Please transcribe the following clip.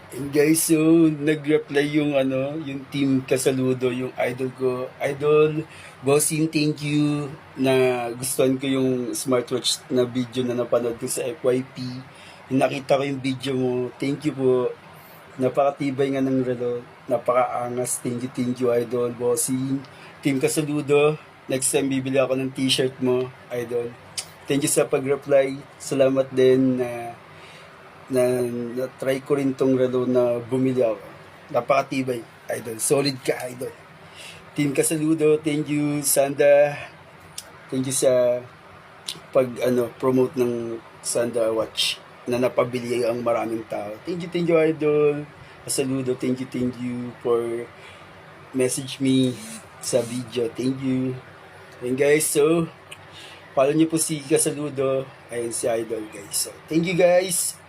And guys, so nag-reply yung yung team Kasaludo, yung idol ko. Idol, bossing, thank you na gustuhan ko yung smartwatch na video na napanood ko sa FYP. Yung nakita ko yung video mo. Thank you po. Napakatibay nga ng relo. Napakaangas. Thank you, idol, bossing. Team Kasaludo, next time bibili ako ng t-shirt mo, idol. Thank you sa pag-reply. Salamat din na try ko rin tong relo na bumili ako. Napakatibay, idol. Solid ka, idol. Team Kasaludo, thank you, Sanda. Thank you sa promote ng Sanda Watch na napabili ang maraming tao. Thank you, idol. Kasaludo, thank you for message me sa video. Thank you. And guys, so follow niyo po si Kasaludo. Ayun si idol, guys. So, thank you, guys.